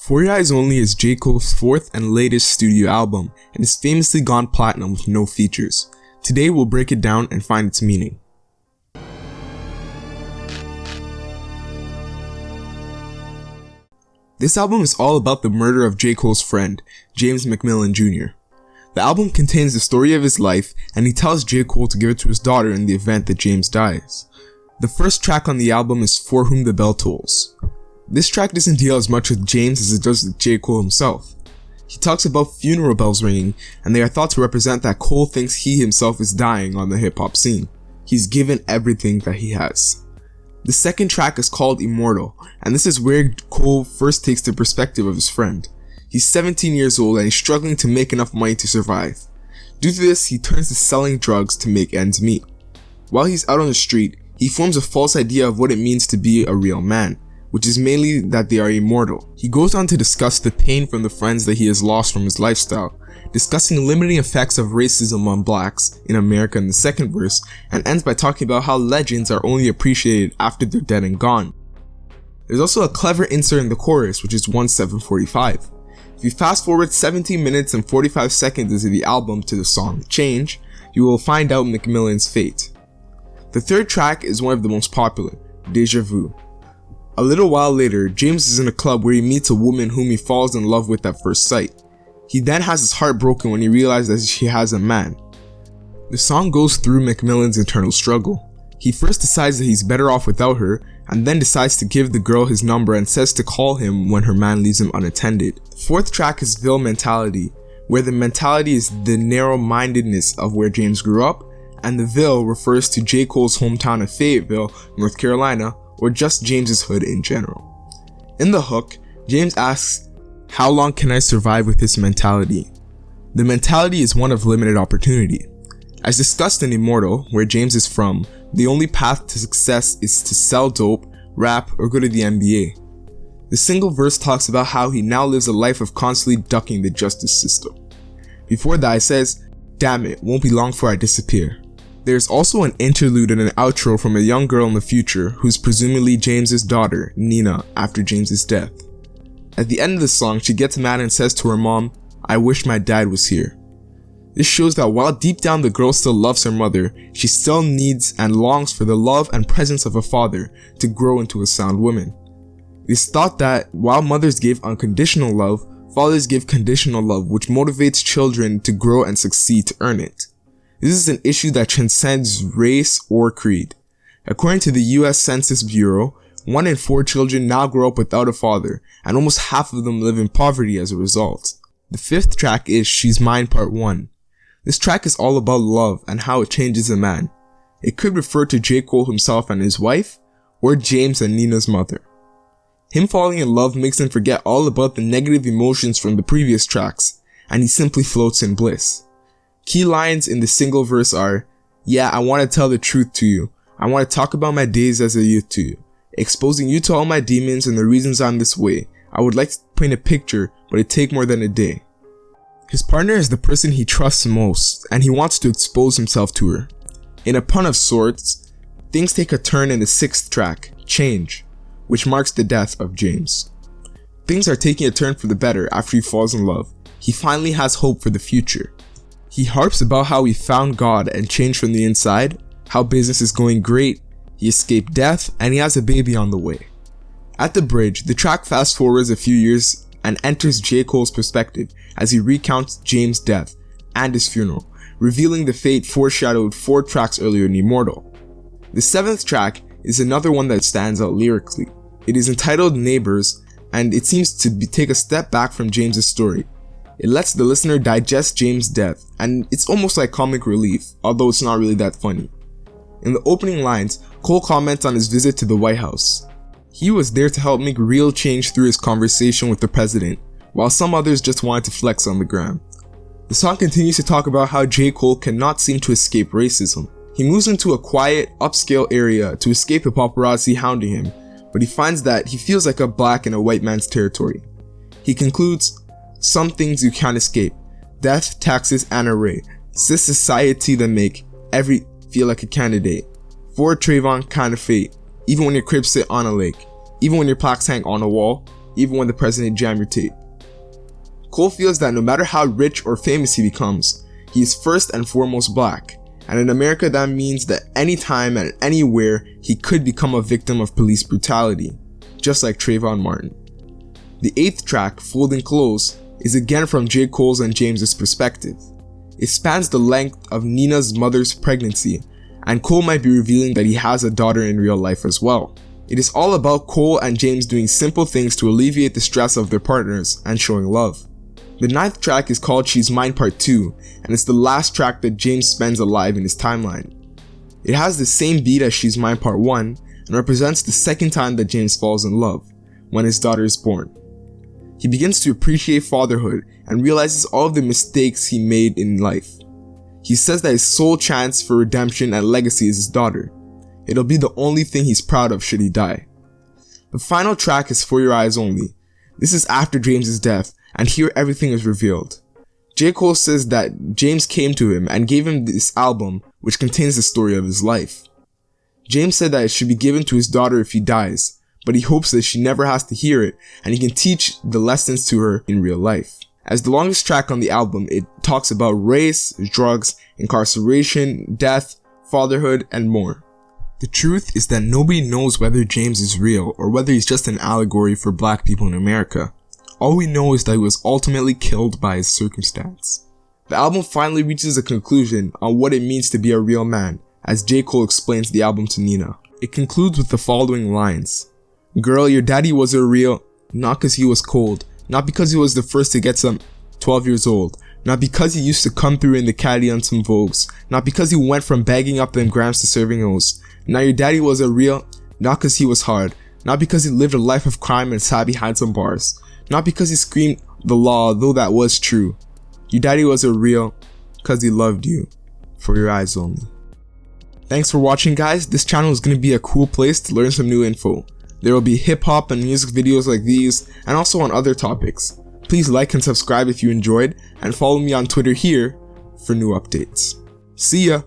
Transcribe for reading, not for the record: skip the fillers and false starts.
For Your Eyez Only is J. Cole's fourth and latest studio album and has famously gone platinum with no features. Today we'll break it down and find its meaning. This album is all about the murder of J. Cole's friend, James McMillan Jr. The album contains the story of his life, and he tells J. Cole to give it to his daughter in the event that James dies. The first track on the album is For Whom the Bell Tolls. This track doesn't deal as much with James as it does with J. Cole himself. He talks about funeral bells ringing, and they are thought to represent that Cole thinks he himself is dying on the hip-hop scene. He's given everything that he has. The second track is called Immortal, and this is where Cole first takes the perspective of his friend. He's 17 years old and he's struggling to make enough money to survive. Due to this, he turns to selling drugs to make ends meet. While he's out on the street, he forms a false idea of what it means to be a real man, which is mainly that they are immortal. He goes on to discuss the pain from the friends that he has lost from his lifestyle, discussing limiting effects of racism on blacks in America in the second verse, and ends by talking about how legends are only appreciated after they're dead and gone. There's also a clever insert in the chorus, which is 1:7:45. If you fast forward 17 minutes and 45 seconds into the album to the song Change, you will find out McMillan's fate. The third track is one of the most popular, Deja Vu. A little while later, James is in a club where he meets a woman whom he falls in love with at first sight. He then has his heart broken when he realizes that she has a man. The song goes through McMillan's internal struggle. He first decides that he's better off without her, and then decides to give the girl his number and says to call him when her man leaves him unattended. The fourth track is Ville Mentality, where the mentality is the narrow-mindedness of where James grew up, and the Ville refers to J. Cole's hometown of Fayetteville, North Carolina, or just James's hood in general. In the hook, James asks, "How long can I survive with this mentality?" The mentality is one of limited opportunity. As discussed in Immortal, where James is from, the only path to success is to sell dope, rap, or go to the NBA. The single verse talks about how he now lives a life of constantly ducking the justice system. Before that, it says, "Damn it, won't be long before I disappear." There's also an interlude and an outro from a young girl in the future who's presumably James's daughter, Nina, after James's death. At the end of the song, she gets mad and says to her mom, "I wish my dad was here." This shows that while deep down the girl still loves her mother, she still needs and longs for the love and presence of a father to grow into a sound woman. It is thought that while mothers give unconditional love, fathers give conditional love, which motivates children to grow and succeed to earn it. This is an issue that transcends race or creed. According to the US Census Bureau, 1 in 4 children now grow up without a father, and almost half of them live in poverty as a result. The fifth track is She's Mine Part 1. This track is all about love and how it changes a man. It could refer to J. Cole himself and his wife, or James and Nina's mother. Him falling in love makes him forget all about the negative emotions from the previous tracks, and he simply floats in bliss. Key lines in the single verse are, "Yeah, I want to tell the truth to you. I want to talk about my days as a youth to you. Exposing you to all my demons and the reasons I'm this way. I would like to paint a picture, but it'd take more than a day." His partner is the person he trusts most, and he wants to expose himself to her. In a pun of sorts, things take a turn in the sixth track, Change, which marks the death of James. Things are taking a turn for the better after he falls in love. He finally has hope for the future. He harps about how he found God and changed from the inside, how business is going great, he escaped death, and he has a baby on the way. At the bridge, the track fast forwards a few years and enters J. Cole's perspective as he recounts James' death and his funeral, revealing the fate foreshadowed 4 tracks earlier in Immortal. The 7th track is another one that stands out lyrically. It is entitled Neighbors, and it seems to take a step back from James' story. It lets the listener digest James' death, and it's almost like comic relief, although it's not really that funny. In the opening lines, Cole comments on his visit to the White House. He was there to help make real change through his conversation with the president, while some others just wanted to flex on the gram. The song continues to talk about how J. Cole cannot seem to escape racism. He moves into a quiet, upscale area to escape the paparazzi hounding him, but he finds that he feels like a black in a white man's territory. He concludes, "Some things you can't escape. Death, taxes, and array. It's this society that make every feel like a candidate. For Trayvon kind of fate. Even when your cribs sit on a lake. Even when your plaques hang on a wall. even when the president jammed your tape. Cole feels that no matter how rich or famous he becomes, he is first and foremost black, and in America that means that anytime and anywhere he could become a victim of police brutality, just like Trayvon Martin. The 8th track, Folding Clothes, is again from J. Cole's and James's perspective. It spans the length of Nina's mother's pregnancy, and Cole might be revealing that he has a daughter in real life as well. It is all about Cole and James doing simple things to alleviate the stress of their partners and showing love. The 9th track is called She's Mine Part 2, and it's the last track that James spends alive in his timeline. It has the same beat as She's Mine Part 1 and represents the second time that James falls in love, when his daughter is born. He begins to appreciate fatherhood and realizes all of the mistakes he made in life. He says that his sole chance for redemption and legacy is his daughter. It'll be the only thing he's proud of should he die. The final track is For Your Eyez Only. This is after James's death, and here everything is revealed. J. Cole says that James came to him and gave him this album which contains the story of his life. James said that it should be given to his daughter if he dies, but he hopes that she never has to hear it and he can teach the lessons to her in real life. As the longest track on the album, it talks about race, drugs, incarceration, death, fatherhood, and more. The truth is that nobody knows whether James is real or whether he's just an allegory for black people in America. All we know is that he was ultimately killed by his circumstance. The album finally reaches a conclusion on what it means to be a real man, as J. Cole explains the album to Nina. It concludes with the following lines. Girl, your daddy wasn't real, not cause he was cold, not because he was the first to get some 12 years old, not because he used to come through in the caddy on some Vogues, not because he went from bagging up them grams to serving O's. Now your daddy wasn't real, not cause he was hard, not because he lived a life of crime and sat behind some bars, not because he screamed the law, though that was true. Your daddy wasn't real, cause he loved you, for your eyes only. Thanks for watching, guys. This channel is going to be a cool place to learn some new info. There will be hip hop and music videos like these, and also on other topics. Please like and subscribe if you enjoyed, and follow me on Twitter here for new updates. See ya!